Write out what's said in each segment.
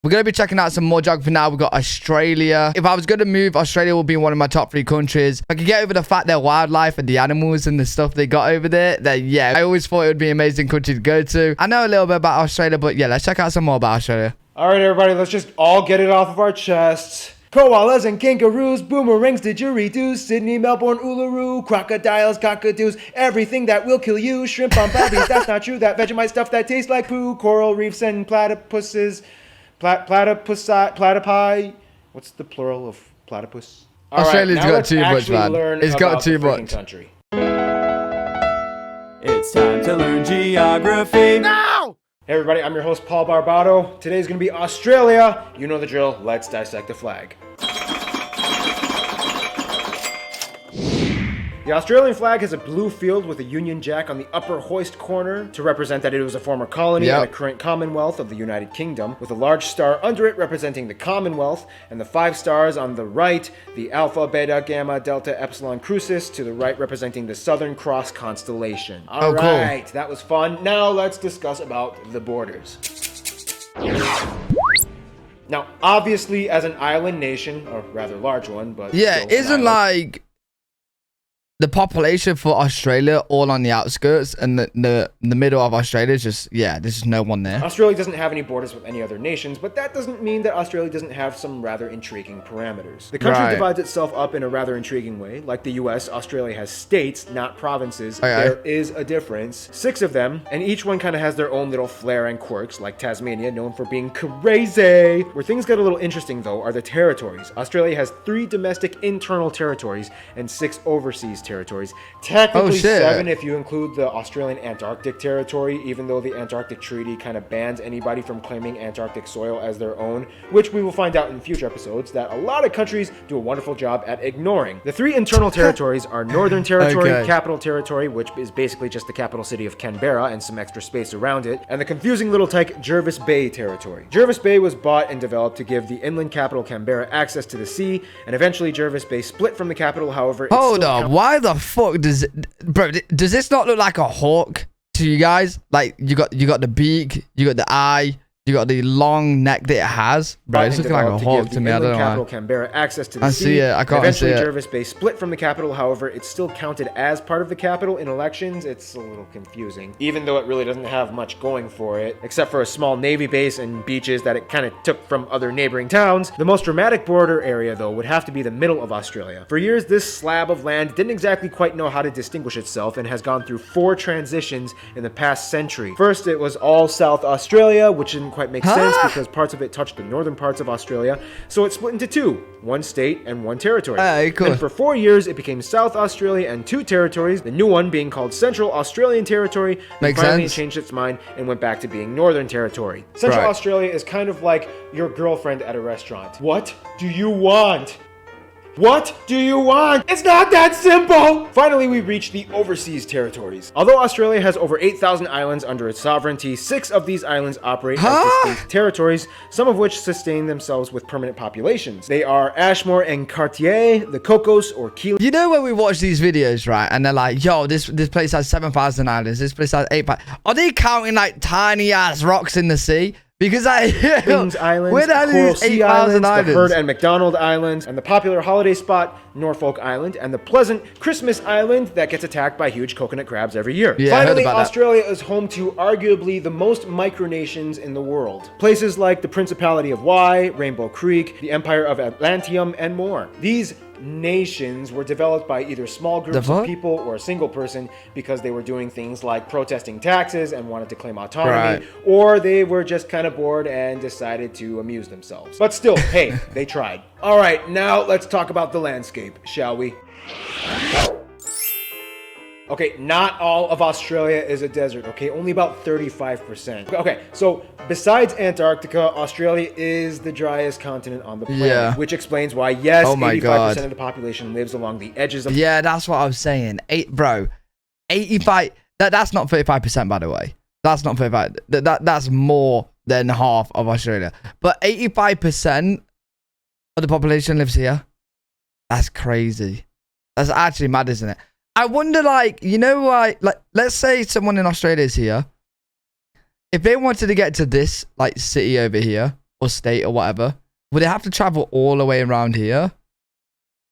We're going to be checking out some more geography now. We've got Australia. If I was going to move, Australia will be one of my top 3 countries. If I could get over the fact their wildlife and the animals and the stuff they got over there, then yeah, I always thought it would be an amazing country to go to. I know a little bit about Australia, but yeah, let's check out some more about Australia. All right, everybody, let's just all get it off of our chests. Koalas and kangaroos, boomerangs, didgeridoos, Sydney, Melbourne, Uluru, crocodiles, cockatoos, everything that will kill you, shrimp on bobbies, that's not true, that Vegemite stuff that tastes like poo, coral reefs and platypuses, platypi, what's the plural of platypus? All Australia's right, got too much, man. It's got too much. Country. It's time to learn geography. Now! Hey everybody, I'm your host Paul Barbado. Today's gonna be Australia. You know the drill, let's dissect the flag. The Australian flag has a blue field with a Union Jack on the upper hoist corner to represent that it was a former colony and a current Commonwealth of the United Kingdom, with a large star under it representing the Commonwealth, and the 5 stars on the right, the Alpha, Beta, Gamma, Delta, Epsilon Crucis, to the right representing the Southern Cross constellation. All right, that was fun. Now let's discuss about the borders. Now, obviously, as an island nation, or rather large one, but yeah, isn't like the population for Australia all on the outskirts, and the middle of Australia is just, yeah, there's just no one there. Australia doesn't have any borders with any other nations, but that doesn't mean that Australia doesn't have some rather intriguing parameters. The country divides itself up in a rather intriguing way. Like the US, Australia has states, not provinces. There is a difference. 6 of them, and each one kind of has their own little flair and quirks, like Tasmania, known for being crazy. Where things get a little interesting, though, are the territories. Australia has 3 domestic internal territories and 6 overseas territories. Technically 7 if you include the Australian Antarctic territory, even though the Antarctic Treaty kind of bans anybody from claiming Antarctic soil as their own, which we will find out in future episodes that a lot of countries do a wonderful job at ignoring. The 3 internal territories are Northern Territory, Capital Territory, which is basically just the capital city of Canberra and some extra space around it, and the confusing little tyke Jervis Bay Territory. Jervis Bay was bought and developed to give the inland capital Canberra access to the sea, and eventually Jervis Bay split from the capital. However, hold on, why the fuck does this not look like a hawk to you guys? Like you got the beak, you got the eye, you got the long neck that it has, bro. It's looking like a hawk to me. I don't know capital why. Canberra access to the I sea. see it. I can't see Eventually, it. Jervis Bay split from the capital. However, it's still counted as part of the capital in elections. It's a little confusing, even though it really doesn't have much going for it, except for a small navy base and beaches that it kind of took from other neighboring towns. The most dramatic border area, though, would have to be the middle of Australia. For years, this slab of land didn't exactly quite know how to distinguish itself and has gone through 4 transitions in the past century. First, it was all South Australia, which didn't quite make sense because parts of it touched the northern parts of Australia, so it split into 2, 1 state and 1 territory. Cool. And for 4 years, it became South Australia and 2 territories, the new one being called Central Australian Territory, and finally changed its mind and went back to being Northern Territory. Central Australia is kind of like your girlfriend at a restaurant. What do you want? What do you want? It's not that simple! Finally, we reach the overseas territories. Although Australia has over 8,000 islands under its sovereignty, 6 of these islands operate as distinct territories, some of which sustain themselves with permanent populations. They are Ashmore and Cartier, the Cocos or Keeling. You know when we watch these videos, right? And they're like, yo, this place has 7,000 islands. This place has 8,000. Are they counting like tiny ass rocks in the sea? Because Kings Islands, where the hell Coral is Sea 8,000 Islands, islands? the Heard and McDonald Islands, and the popular holiday spot, Norfolk Island, and the pleasant Christmas Island that gets attacked by huge coconut crabs every year. Yeah, finally, Australia is home to arguably the most micronations in the world. Places like the Principality of Wye, Rainbow Creek, the Empire of Atlantium, and more. These nations were developed by either small groups of people or a single person because they were doing things like protesting taxes and wanted to claim autonomy, or they were just kind of bored and decided to amuse themselves. But still, hey, they tried. All right, now let's talk about the landscape, shall we? Okay, not all of Australia is a desert, okay? Only about 35%. Okay, so besides Antarctica, Australia is the driest continent on the planet, which explains why, yes, 85% of the population lives along the edges of... Yeah, that's what I was saying. 85... That's not 35%, by the way. That's not 35. That's more than half of Australia. But 85% of the population lives here. That's crazy. That's actually mad, isn't it? I wonder, like, you know, like let's say someone in Australia is here. If they wanted to get to this, like, city over here, or state or whatever, would they have to travel all the way around here?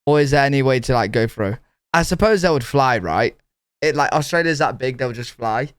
Or is there any way to like go through? I suppose they would fly, right? Like Australia's that big, they'll just fly.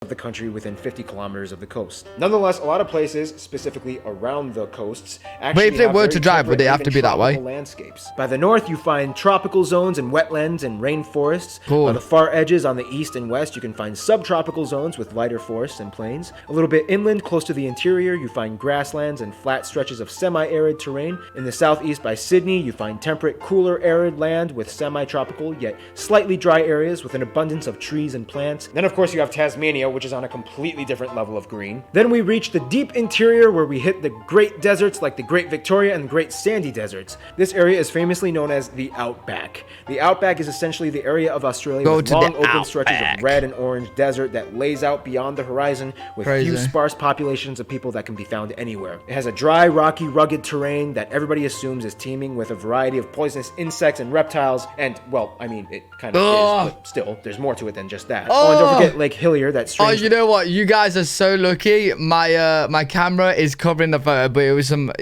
Of the country within 50 kilometers of the coast. Nonetheless, a lot of places, specifically around the coasts, actually but if they were to drive, would they have to be that way? Landscapes. By the north, you find tropical zones and wetlands and rainforests. Cool. By the far edges on the east and west, you can find subtropical zones with lighter forests and plains. A little bit inland, close to the interior, you find grasslands and flat stretches of semi-arid terrain. In the southeast by Sydney, you find temperate, cooler, arid land with semi-tropical, yet slightly dry areas with an abundance of trees and plants. Then, of course, you have Tasmania, which is on a completely different level of green. Then we reach the deep interior where we hit the Great Deserts like the Great Victoria and the Great Sandy Deserts. This area is famously known as the Outback. The Outback is essentially the area of Australia with long open stretches of red and orange desert that lays out beyond the horizon with few sparse populations of people that can be found anywhere. It has a dry, rocky, rugged terrain that everybody assumes is teeming with a variety of poisonous insects and reptiles, and, well, I mean, it kind of is, but still, there's more to it than just that. Oh, and don't forget Lake Hillier, that strange... Oh, you know what? You guys are so lucky. My camera is covering the photo, but it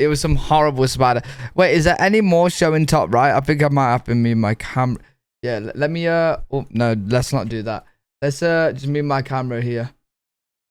was some horrible spider. Wait, is there any more showing top right? I think I might have to move my camera. Yeah, let me oh no, let's not do that. Let's just move my camera here.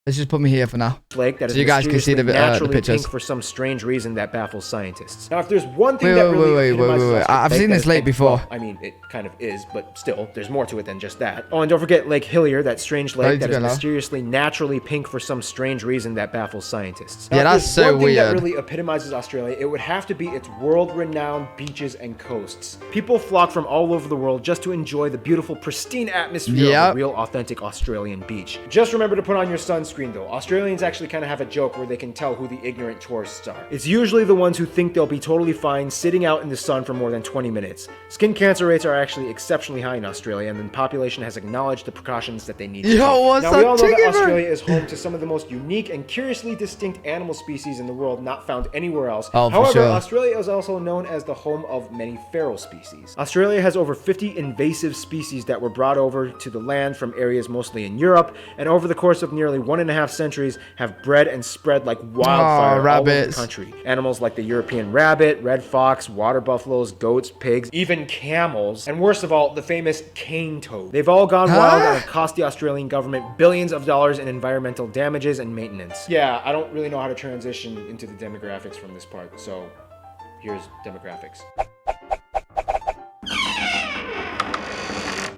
Let's just put me here for now, lake that so you guys can see the pictures. Pink for some strange reason that baffles scientists. Now, if there's one thing that really wait. I've seen this lake before. Well, I mean, it kind of is, but still, there's more to it than just that. Oh, and don't forget Lake Hillier, that strange lake that is mysteriously naturally pink for some strange reason that baffles scientists. Now, yeah, that's so one thing weird. That really epitomizes Australia, it would have to be its world-renowned beaches and coasts. People flock from all over the world just to enjoy the beautiful, pristine atmosphere of a real, authentic Australian beach. Just remember to put on your sunscreen, though. Australians actually kind of have a joke where they can tell who the ignorant tourists are. It's usually the ones who think they'll be totally fine sitting out in the sun for more than 20 minutes. Skin cancer rates are actually exceptionally high in Australia, and the population has acknowledged the precautions that they need to take. Now, we all know that Australia is home to some of the most unique and curiously distinct animal species in the world not found anywhere else. However, Australia is also known as the home of many feral species. Australia has over 50 invasive species that were brought over to the land from areas mostly in Europe, and over the course of nearly 1.5 centuries have bred and spread like wildfire all over the country. Animals like the European rabbit, red fox, water buffaloes, goats, pigs, even camels, and worst of all, the famous cane toad. They've all gone wild and have cost the Australian government billions of dollars in environmental damages and maintenance. Yeah, I don't really know how to transition into the demographics from this part, so here's demographics.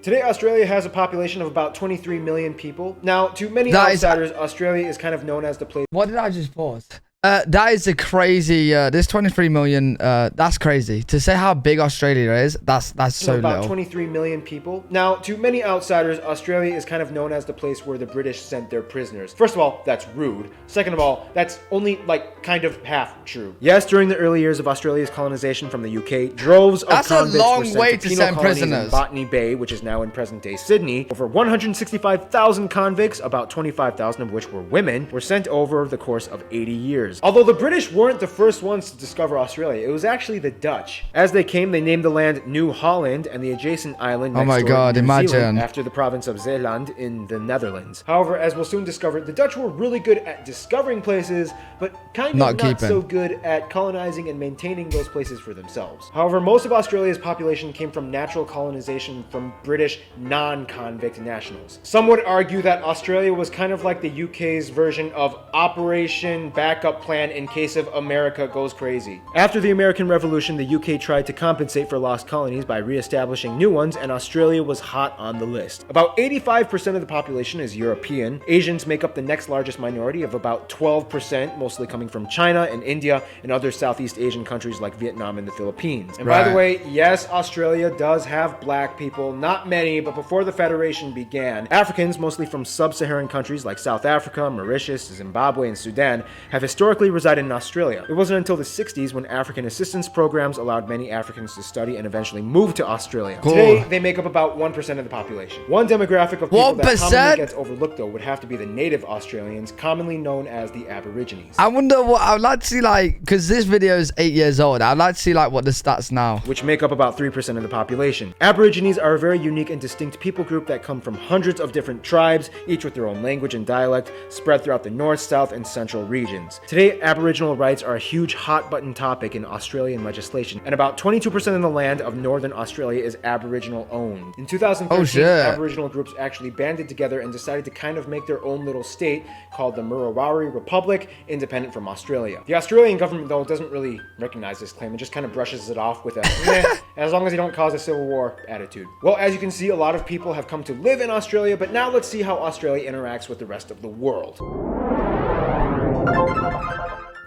Today, Australia has a population of about 23 million people. Now, to many outsiders, Australia is kind of known as the place... What did I just pause? That is a crazy, this 23 million, that's crazy. To say how big Australia is, that's so little. About 23 million people. Now, to many outsiders, Australia is kind of known as the place where the British sent their prisoners. First of all, that's rude. Second of all, that's only, like, kind of half true. Yes, during the early years of Australia's colonization from the UK, droves of convicts were sent to penal colonies in Botany Bay, which is now in present-day Sydney. Over 165,000 convicts, about 25,000 of which were women, were sent over the course of 80 years. Although the British weren't the first ones to discover Australia, it was actually the Dutch. As they came, they named the land New Holland and the adjacent island next door to New Zealand after the province of Zeeland in the Netherlands. However, as we'll soon discover, the Dutch were really good at discovering places, but kind of not so good at colonizing and maintaining those places for themselves. However, most of Australia's population came from natural colonization from British non-convict nationals. Some would argue that Australia was kind of like the UK's version of Operation Backup Plan in case of America goes crazy. After the American Revolution, the UK tried to compensate for lost colonies by re-establishing new ones, and Australia was hot on the list. About 85% of the population is European. Asians make up the next largest minority of about 12%, mostly coming from China and India and other Southeast Asian countries like Vietnam and the Philippines. And by the way, yes, Australia does have black people, not many, but before the Federation began, Africans, mostly from sub-Saharan countries like South Africa, Mauritius, Zimbabwe, and Sudan, have historically resided in Australia. It wasn't until the 60s when African assistance programs allowed many Africans to study and eventually move to Australia. Today, they make up about 1% of the population. One demographic of people that commonly gets overlooked, though, would have to be the native Australians, commonly known as the Aborigines. I wonder what, I would like to see, like, because this video is 8 years old, I'd like to see, like, what the stats now. Which make up about 3% of the population. Aborigines are a very unique and distinct people group that come from hundreds of different tribes, each with their own language and dialect, spread throughout the north, south, and central regions. Today, Today, Aboriginal rights are a huge hot-button topic in Australian legislation, and about 22% of the land of Northern Australia is Aboriginal-owned. In 2013, Aboriginal groups actually banded together and decided to kind of make their own little state called the Murruwarri Republic, independent from Australia. The Australian government, though, doesn't really recognize this claim and just kind of brushes it off with a as long as you don't cause a civil war attitude. Well, as you can see, a lot of people have come to live in Australia, but now let's see how Australia interacts with the rest of the world.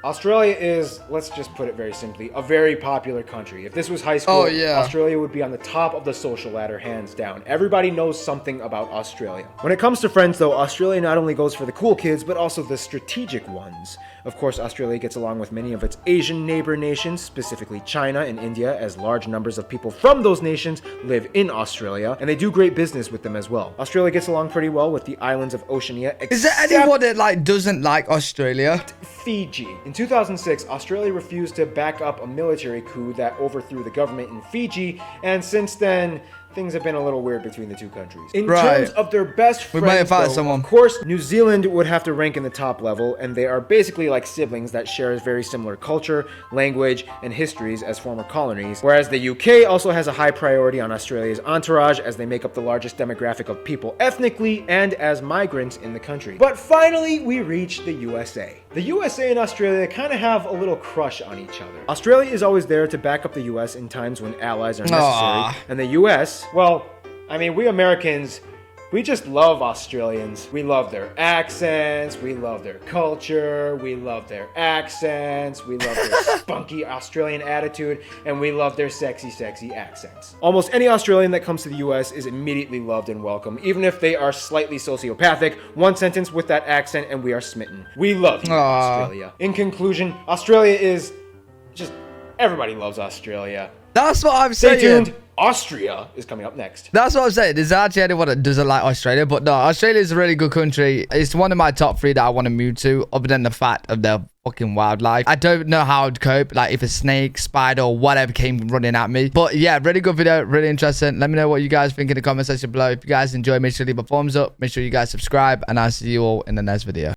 Australia is, let's just put it very simply, a very popular country. If this was high school, Australia would be on the top of the social ladder, hands down. Everybody knows something about Australia. When it comes to friends, though, Australia not only goes for the cool kids, but also the strategic ones. Of course, Australia gets along with many of its Asian neighbor nations, specifically China and India, as large numbers of people from those nations live in Australia, and they do great business with them as well. Australia gets along pretty well with the islands of Oceania. Is there anyone that doesn't like Australia? Fiji. In 2006, Australia refused to back up a military coup that overthrew the government in Fiji, and since then, things have been a little weird between the two countries. In terms of their best friends, though, of course, New Zealand would have to rank in the top level, and they are basically like siblings that share a very similar culture, language, and histories as former colonies, whereas the UK also has a high priority on Australia's entourage as they make up the largest demographic of people ethnically and as migrants in the country. But finally, we reach the USA. The USA and Australia kind of have a little crush on each other. Australia is always there to back up the US in times when allies are necessary, and the US, well, I mean, we Americans, we just love Australians. We love their accents, we love their culture, we love their accents, we love their spunky Australian attitude, and we love their sexy, sexy accents. Almost any Australian that comes to the US is immediately loved and welcome, even if they are slightly sociopathic. One sentence with that accent and we are smitten. We love you, Australia. In conclusion, Australia is just, everybody loves Australia. That's what I'm saying. Stay tuned. Austria is coming up next. That's what I'm saying. There's actually anyone that doesn't like Australia, but no, Australia is a really good country. It's one of my top 3 that I want to move to, other than the fact of their fucking wildlife. I don't know how I'd cope, like if a snake, spider, or whatever came running at me. But yeah, really good video, really interesting. Let me know what you guys think in the comment section below. If you guys enjoy, make sure to leave a thumbs up. Make sure you guys subscribe, and I'll see you all in the next video.